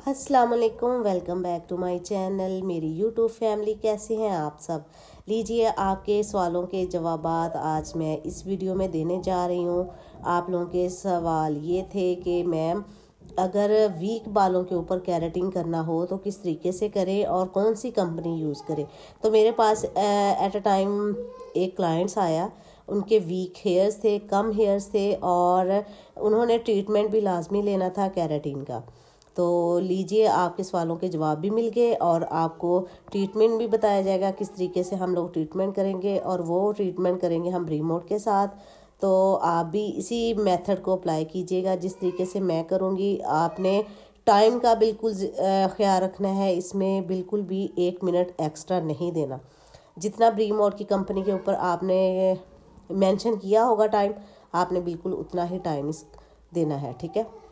अस्सलाम वालेकुम, welcome back to my channel. मेरी यूट्यूब फैमिली, कैसे हैं आप सब। लीजिए आपके सवालों के जवाबात आज मैं इस वीडियो में देने जा रही हूँ। आप लोगों के सवाल ये थे कि मैम अगर वीक बालों के ऊपर केराटिन करना हो तो किस तरीके से करें और कौन सी कंपनी यूज़ करें। तो मेरे पास एट अ टाइम एक क्लाइंट्स आया, उनके वीक हेयर्स थे, कम हेयर्स थे और उन्होंने ट्रीटमेंट भी लाजमी लेना था केराटिन का। तो लीजिए आपके सवालों के जवाब भी मिल गए और आपको ट्रीटमेंट भी बताया जाएगा किस तरीके से हम लोग ट्रीटमेंट करेंगे, और वो ट्रीटमेंट करेंगे हम रिमोट के साथ। तो आप भी इसी मेथड को अप्लाई कीजिएगा जिस तरीके से मैं करूँगी। आपने टाइम का बिल्कुल ख्याल रखना है, इसमें बिल्कुल भी 1 मिनट एक्स्ट्रा नहीं देना। जितना रिमोट की कंपनी के ऊपर आपने मेंशन किया होगा टाइम, आपने बिल्कुल उतना ही टाइम देना है, ठीक है।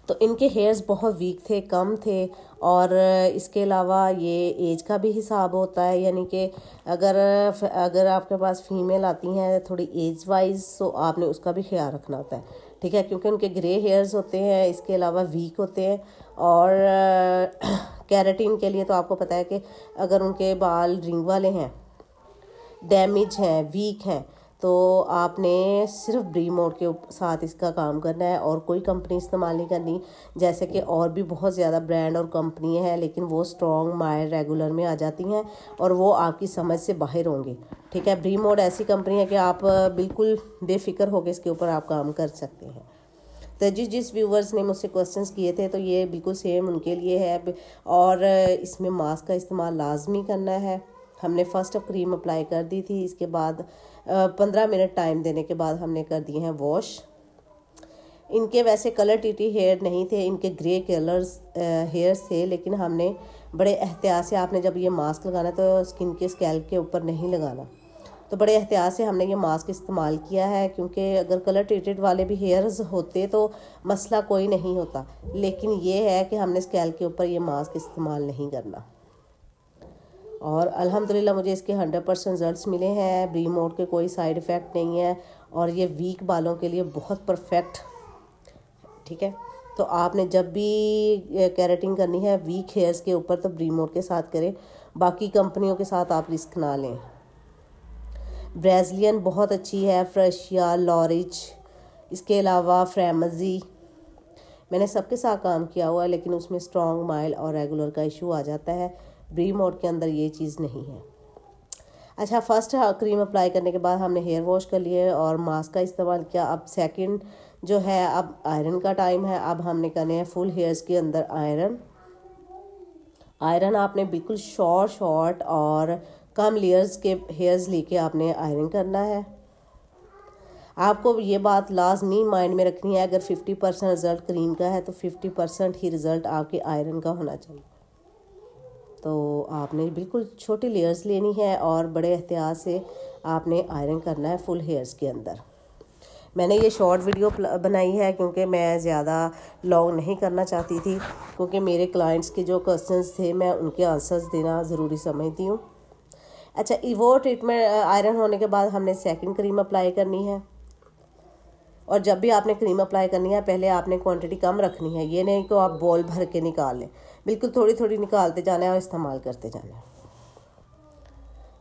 तो इनके हेयर्स बहुत वीक थे, कम थे, और इसके अलावा ये एज का भी हिसाब होता है, यानी कि अगर आपके पास फीमेल आती हैं थोड़ी एज वाइज, तो आपने उसका भी ख्याल रखना होता है, ठीक है, क्योंकि उनके ग्रे हेयर्स होते हैं, इसके अलावा वीक होते हैं। और केराटिन के लिए तो आपको पता है कि अगर उनके बाल रिंग वाले हैं, डैमेज हैं, वीक हैं, तो आपने सिर्फ ब्री मोड के साथ इसका काम करना है और कोई कंपनी इस्तेमाल नहीं करनी। जैसे कि और भी बहुत ज़्यादा ब्रांड और कंपनी हैं, लेकिन वो स्ट्रॉन्ग माइल्ड रेगुलर में आ जाती हैं और वो आपकी समझ से बाहर होंगी, ठीक है। ब्री मोड ऐसी कंपनी है कि आप बिल्कुल बेफिक्र होकर इसके ऊपर आप काम कर सकते हैं। तो जिस व्यूवर्स ने मुझसे क्वेश्चंस किए थे, तो ये बिल्कुल सेम उनके लिए है। और इसमें मास्क का इस्तेमाल लाजमी करना है। हमने फर्स्ट क्रीम अप्लाई कर दी थी, इसके बाद 15 मिनट टाइम देने के बाद हमने कर दिए हैं वॉश। इनके वैसे कलर टीटी हेयर नहीं थे, इनके ग्रे कलर्स हेयर्स थे, लेकिन हमने बड़े एहतियात से, आपने जब ये मास्क लगाना तो स्किन के स्कैल्प के ऊपर नहीं लगाना, तो बड़े एहतियात से हमने ये मास्क इस्तेमाल किया है। क्योंकि अगर कलर ट्रीटेड वाले भी हेयर्स होते तो मसला कोई नहीं होता, लेकिन ये है कि हमने स्कैल्प के ऊपर ये मास्क इस्तेमाल नहीं करना। और अल्हम्दुलिल्लाह मुझे इसके 100% रिजल्ट्स मिले हैं। ब्री मोड के कोई साइड इफ़ेक्ट नहीं है और ये वीक बालों के लिए बहुत परफेक्ट, ठीक है। तो आपने जब भी केराटिन करनी है वीक हेयर्स के ऊपर, तो ब्री मोड के साथ करें, बाकी कंपनियों के साथ आप रिस्क ना लें। ब्राज़िलियन बहुत अच्छी है, फ्रेशिया, लॉरिच, इसके अलावा फ्रेमजी, मैंने सबके साथ काम किया हुआ है, लेकिन उसमें स्ट्रॉन्ग माइल्ड और रेगुलर का इशू आ जाता है। ब्री मोड के अंदर ये चीज़ नहीं है। अच्छा, फर्स्ट क्रीम अप्लाई करने के बाद हमने हेयर वॉश कर लिए और मास्क का इस्तेमाल किया। अब सेकंड जो है, अब आयरन का टाइम है। अब हमने करने हैं फुल हेयर्स के अंदर आयरन आपने बिल्कुल शॉर्ट और कम लेयर्स के हेयर्स लेके आपने आयरन करना है। आपको ये बात लाजमी माइंड में रखनी है, अगर 50% रिज़ल्ट क्रीम का है तो 50% ही रिज़ल्ट आपके आयरन का होना चाहिए। तो आपने बिल्कुल छोटी लेयर्स लेनी है और बड़े एहतियात से आपने आयरन करना है फुल हेयर्स के अंदर। मैंने ये शॉर्ट वीडियो बनाई है क्योंकि मैं ज़्यादा लॉन्ग नहीं करना चाहती थी, क्योंकि मेरे क्लाइंट्स के जो क्वेश्चंस थे मैं उनके आंसर्स देना ज़रूरी समझती हूँ। अच्छा, वो ट्रीटमेंट आयरन होने के बाद हमने सेकंड क्रीम अप्लाई करनी है। और जब भी आपने क्रीम अप्लाई करनी है, पहले आपने क्वांटिटी कम रखनी है। ये नहीं कि आप बॉल भर के निकाल लें, बिल्कुल थोड़ी थोड़ी निकालते जाना है और इस्तेमाल करते जाना है।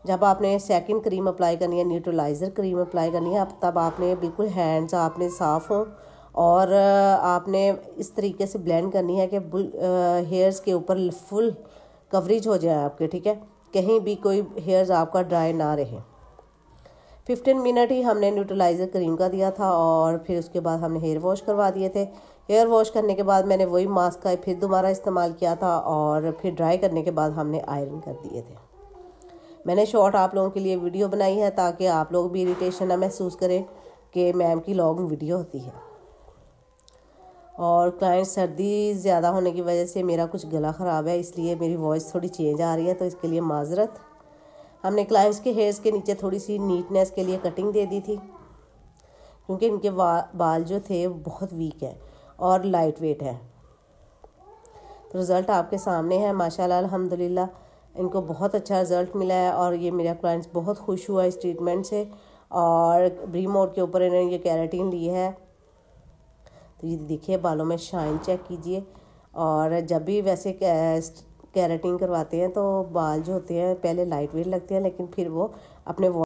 जब आपने सेकंड क्रीम अप्लाई करनी है, न्यूट्रलाइज़र क्रीम अप्लाई करनी है, तब आपने बिल्कुल हैंड्स आपने साफ़ हों और आपने इस तरीके से ब्लेंड करनी है कि हेयर्स के ऊपर फुल कवरेज हो जाए आपके, ठीक है, कहीं भी कोई हेयर्स आपका ड्राई ना रहे। 15 मिनट ही हमने न्यूट्रलाइज़र क्रीम का दिया था और फिर उसके बाद हमने हेयर वॉश करवा दिए थे। हेयर वॉश करने के बाद मैंने वही मास्क का फिर दोबारा इस्तेमाल किया था और फिर ड्राई करने के बाद हमने आयरन कर दिए थे। मैंने शॉर्ट आप लोगों के लिए वीडियो बनाई है ताकि आप लोग भी इरिटेशन ना महसूस करें कि मैम की लॉन्ग वीडियो होती है। और क्लाइंट सर्दी ज़्यादा होने की वजह से मेरा कुछ गला ख़राब है, इसलिए मेरी वॉइस थोड़ी चेंज आ रही है, तो इसके लिए माजरत। हमने क्लाइंट्स के हेयर्स के नीचे थोड़ी सी नीटनेस के लिए कटिंग दे दी थी, क्योंकि इनके बाल जो थे बहुत वीक हैं और लाइट वेट है। तो रिज़ल्ट आपके सामने है, माशाल्लाह अल्हम्दुलिल्लाह इनको बहुत अच्छा रिज़ल्ट मिला है और ये मेरा क्लाइंट्स बहुत खुश हुआ इस ट्रीटमेंट से। और ब्री मोड के ऊपर इन्होंने ये केराटिन ली है, तो ये देखिए बालों में शाइन चेक कीजिए। और जब भी वैसे केराटिन करवाते हैं तो बाल जो होते हैं पहले लाइट वेट लगते हैं, लेकिन फिर वो अपने